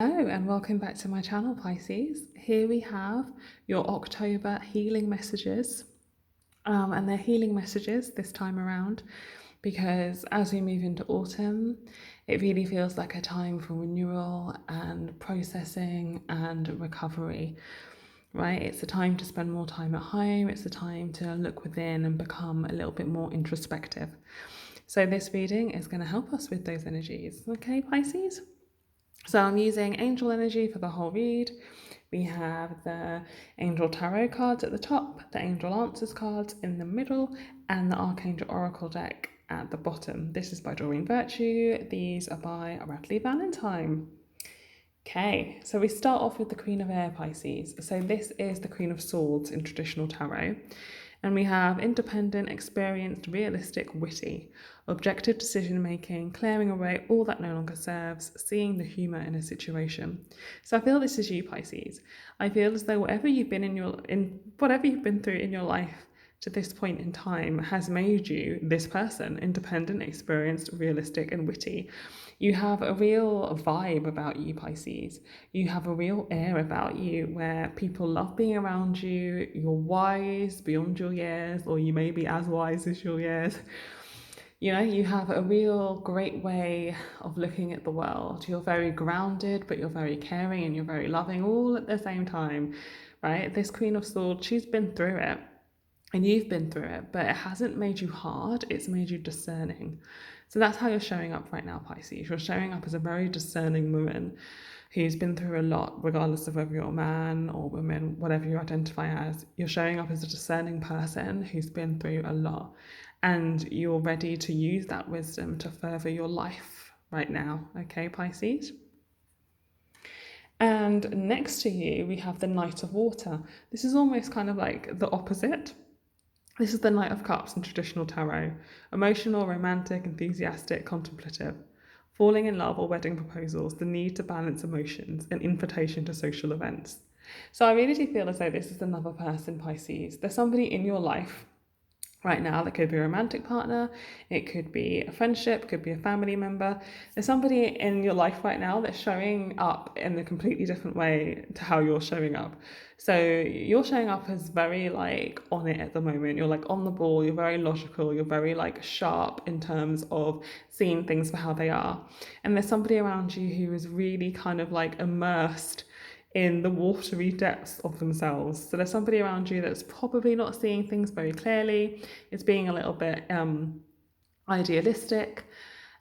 Hello and welcome back to my channel, Pisces. Here we have your October healing messages. And they're healing messages this time around because as we move into autumn, it really feels like a time for renewal and processing and recovery, right? It's a time to spend more time at home. It's a time to look within and become a little bit more introspective. So this reading is going to help us with those energies. Okay, Pisces? So I'm using angel energy for the whole read. We have the angel tarot cards at the top, the angel answers cards in the middle, and the archangel oracle deck at the bottom. This is by Doreen Virtue. These are by Radley Valentine. Okay, so we start off with the Queen of Air, Pisces. So this is the Queen of Swords in traditional tarot. And we have independent, experienced, realistic, witty, objective decision making, clearing away all that no longer serves, seeing the humour in a situation. So I feel this is you, Pisces. I feel as though whatever you've been whatever you've been through in your life to this point in time has made you this person, independent, experienced, realistic, and witty. You have a real vibe about you, Pisces. You have a real air about you where people love being around you. You're wise beyond your years, or you may be as wise as your years. You know, you have a real great way of looking at the world. You're very grounded, but you're very caring and you're very loving all at the same time, right? This Queen of Swords, she's been through it. And you've been through it, but it hasn't made you hard, it's made you discerning. So that's how you're showing up right now, Pisces. You're showing up as a very discerning woman who's been through a lot, regardless of whether you're a man or woman, whatever you identify as. You're showing up as a discerning person who's been through a lot. And you're ready to use that wisdom to further your life right now, okay, Pisces? And next to you, we have the Knight of Water. This is almost kind of like the opposite. This is the Knight of Cups in traditional tarot. Emotional, romantic, enthusiastic, contemplative. Falling in love or wedding proposals, the need to balance emotions, an invitation to social events. So I really do feel as though this is another person, Pisces. There's somebody in your life right now that could be a romantic partner, it could be a friendship, could be a family member. There's somebody in your life right now that's showing up in a completely different way to how you're showing up. So you're showing up as very like on it at the moment. You're like on the ball, you're very logical, you're very like sharp in terms of seeing things for how they are. And there's somebody around you who is really kind of like immersed in the watery depths of themselves. So there's somebody around you that's probably not seeing things very clearly. It's being a little bit idealistic.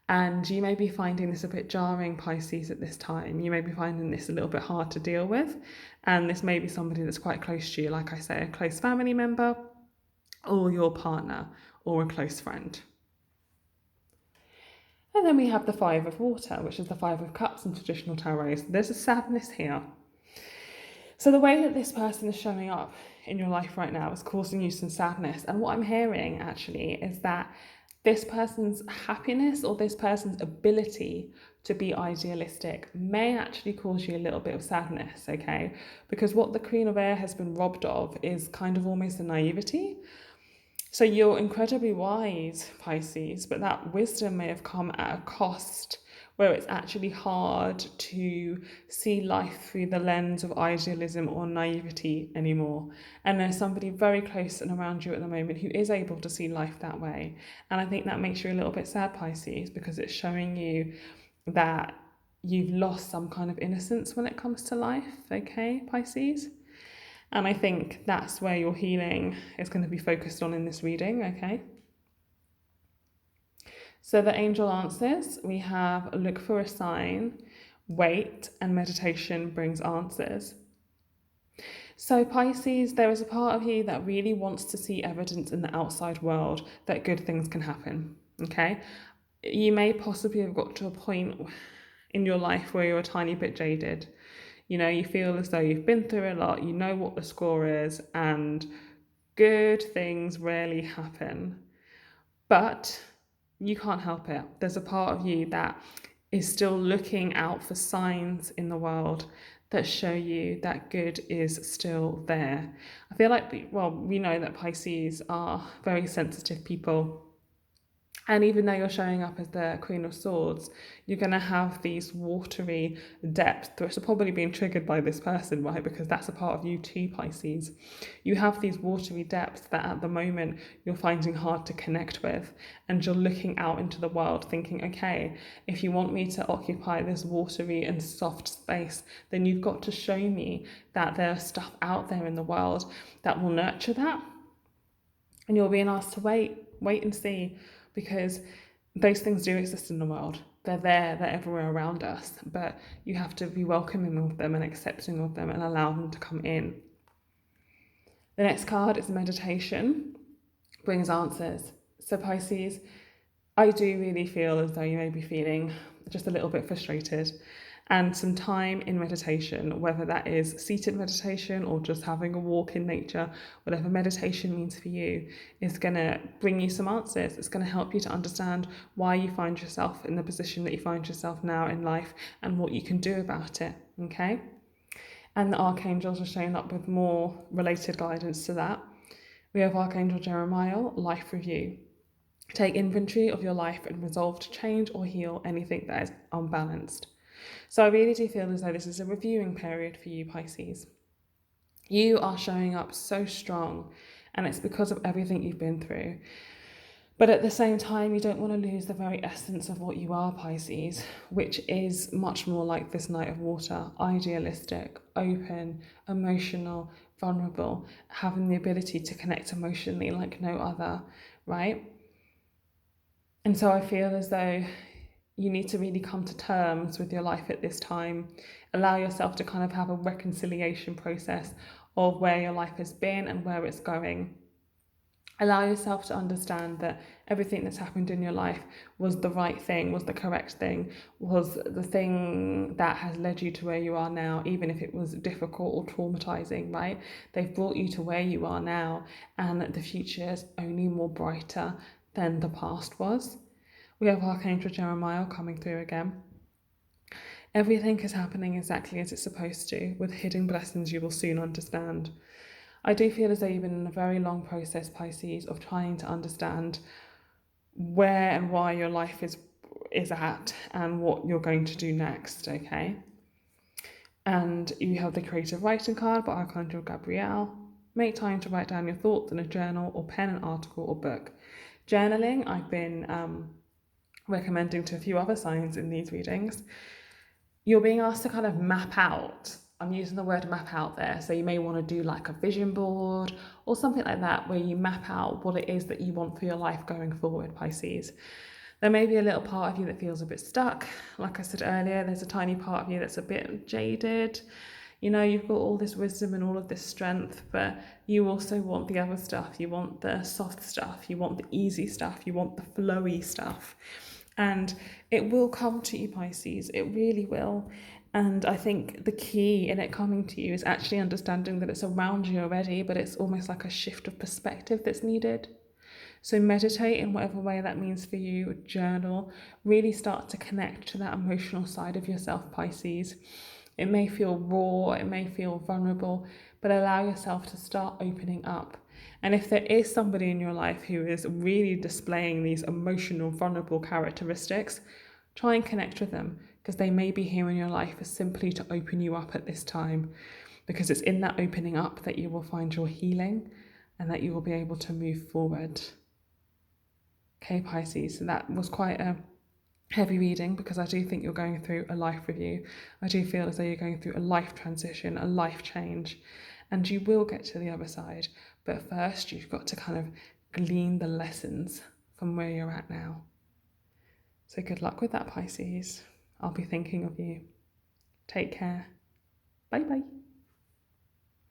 And you may be finding this a bit jarring, Pisces, at this time. You may be finding this a little bit hard to deal with. And this may be somebody that's quite close to you, like I say, a close family member or your partner or a close friend. And then we have the Five of Water, which is the Five of Cups in traditional tarot. So there's a sadness here. So the way that this person is showing up in your life right now is causing you some sadness. And what I'm hearing actually is that this person's happiness or this person's ability to be idealistic may actually cause you a little bit of sadness, okay? Because what the Queen of Air has been robbed of is kind of almost a naivety. So you're incredibly wise, Pisces, but that wisdom may have come at a cost where it's actually hard to see life through the lens of idealism or naivety anymore. And there's somebody very close and around you at the moment who is able to see life that way. And I think that makes you a little bit sad, Pisces, because it's showing you that you've lost some kind of innocence when it comes to life, okay, Pisces? And I think that's where your healing is going to be focused on in this reading, okay? So the angel answers, we have look for a sign, wait, and meditation brings answers. So Pisces, there is a part of you that really wants to see evidence in the outside world that good things can happen, okay? You may possibly have got to a point in your life where you're a tiny bit jaded. You know, you feel as though you've been through a lot, you know what the score is, and good things rarely happen. But you can't help it. There's a part of you that is still looking out for signs in the world that show you that good is still there. I feel like, well, we know that Pisces are very sensitive people. And even though you're showing up as the Queen of Swords, you're going to have these watery depths that are probably being triggered by this person, right? Because that's a part of you too, Pisces. You have these watery depths that at the moment you're finding hard to connect with. And you're looking out into the world thinking, okay, if you want me to occupy this watery and soft space, then you've got to show me that there's stuff out there in the world that will nurture that. And you're being asked to wait and see, because those things do exist in the world. They're there, they're everywhere around us, but you have to be welcoming of them and accepting of them and allow them to come in. The next card is meditation, brings answers. So Pisces, I do really feel as though you may be feeling just a little bit frustrated, and some time in meditation, whether that is seated meditation or just having a walk in nature, whatever meditation means for you, is going to bring you some answers. It's going to help you to understand why you find yourself in the position that you find yourself now in life and what you can do about it, okay? And the archangels are showing up with more related guidance to that. We have Archangel Jeremiah, life review. Take inventory of your life and resolve to change or heal anything that is unbalanced. So I really do feel as though this is a reviewing period for you, Pisces. You are showing up so strong, and it's because of everything you've been through. But at the same time, you don't want to lose the very essence of what you are, Pisces, which is much more like this Knight of Water, idealistic, open, emotional, vulnerable, having the ability to connect emotionally like no other, right? And so I feel as though you need to really come to terms with your life at this time. Allow yourself to kind of have a reconciliation process of where your life has been and where it's going. Allow yourself to understand that everything that's happened in your life was the right thing, was the correct thing, was the thing that has led you to where you are now, even if it was difficult or traumatizing, right? They've brought you to where you are now, and the future is only more brighter than the past was. We have Archangel Jeremiah coming through again. Everything is happening exactly as it's supposed to, with hidden blessings you will soon understand. I do feel as though you've been in a very long process, Pisces, of trying to understand where and why your life is at and what you're going to do next, okay? And you have the creative writing card by Archangel Gabriel. Make time to write down your thoughts in a journal or pen, an article or book. Journaling, I've been recommending to a few other signs in these readings. You're being asked to kind of map out. I'm using the word map out there. So you may want to do like a vision board or something like that, where you map out what it is that you want for your life going forward, Pisces. There may be a little part of you that feels a bit stuck. Like I said earlier, there's a tiny part of you that's a bit jaded. You know, you've got all this wisdom and all of this strength, but you also want the other stuff. You want the soft stuff. You want the easy stuff. You want the flowy stuff. And it will come to you, Pisces. It really will. And I think the key in it coming to you is actually understanding that it's around you already, but it's almost like a shift of perspective that's needed. So meditate in whatever way that means for you, journal, really start to connect to that emotional side of yourself, Pisces. It may feel raw, it may feel vulnerable, but allow yourself to start opening up. And if there is somebody in your life who is really displaying these emotional, vulnerable characteristics, try and connect with them, because they may be here in your life simply to open you up at this time, because it's in that opening up that you will find your healing and that you will be able to move forward. Okay, Pisces, so that was quite a heavy reading, because I do think you're going through a life review. I do feel as though you're going through a life transition, a life change, and you will get to the other side. But first, you've got to kind of glean the lessons from where you're at now. So good luck with that, Pisces. I'll be thinking of you. Take care. Bye bye.